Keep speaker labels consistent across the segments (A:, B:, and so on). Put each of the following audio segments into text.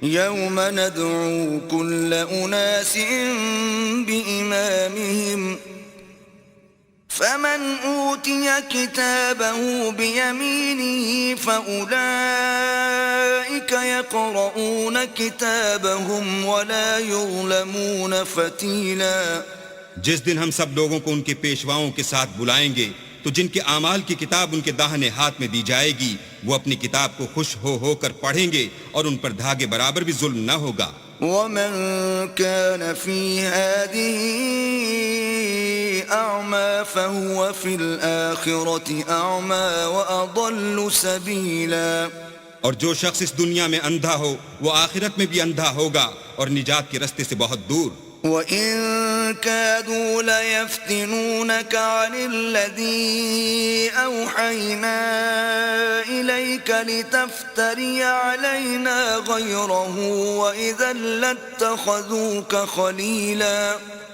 A: يوم ندعو كل أناس بإمامهم فمن أوتي كتابه بيمينه فأولئك يقرؤون كتابهم ولا يظلمون فتيلا.
B: جس دن ہم سب لوگوں کو ان کے پیشواؤں کے ساتھ بلائیں گے تو جن کے اعمال کی کتاب ان کے داہنے ہاتھ میں دی جائے گی وہ اپنی کتاب کو خوش ہو کر پڑھیں گے اور ان پر دھاگے برابر بھی ظلم نہ ہوگا.
A: ومن كان في هذه أعمى فهو في الآخرة أعمى وأضل سبيلا.
B: اور جو شخص اس دنیا میں اندھا ہو وہ آخرت میں بھی اندھا ہوگا اور نجات کے رستے سے بہت دور.
A: وَإِن كَادُوا لَيَفْتِنُونَكَ عَنِ الَّذِي أَوْحَيْنَا إِلَيْكَ لِتَفْتَرِيَ عَلَيْنَا غَيْرَهُ وَإِذًا لَاتَّخَذُوكَ خَلِيلًا.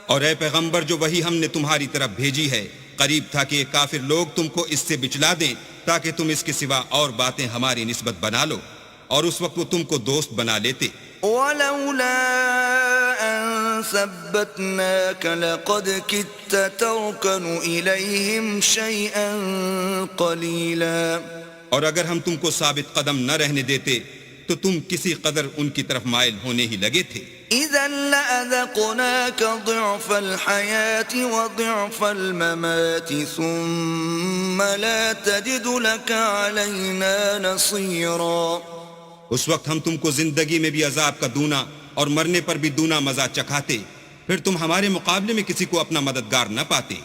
B: اور اے پیغمبر جو وہی ہم نے تمہاری طرف بھیجی ہے قریب تھا کہ یہ کافر لوگ تم کو اس سے بچلا دیں تاکہ تم اس کے سوا اور باتیں ہماری نسبت بنا لو اور اس وقت وہ تم کو دوست بنا لیتے.
A: وَلَوْلَا أَن ثَبَّتْنَاكَ لَقَدْ كِدتَّ تَرْكَنُ إِلَيْهِمْ شَيْئًا قَلِيلًا.
B: اور اگر ہم تم کو ثابت قدم نہ رہنے دیتے تو تم کسی قدر ان کی طرف مائل ہونے ہی لگے تھے.
A: إِذًا لَأَذَقْنَاكَ ضِعْفَ الْحَيَاةِ وَضِعْفَ الْمَمَاتِ ثُمَّ لَا تَجِدُ لَكَ عَلَيْنَا نَصِيرًا.
B: اس وقت ہم تم کو زندگی میں بھی عذاب کا دونا اور مرنے پر بھی دونا مزہ چکھاتے پھر تم ہمارے مقابلے میں کسی کو اپنا مددگار نہ پاتے.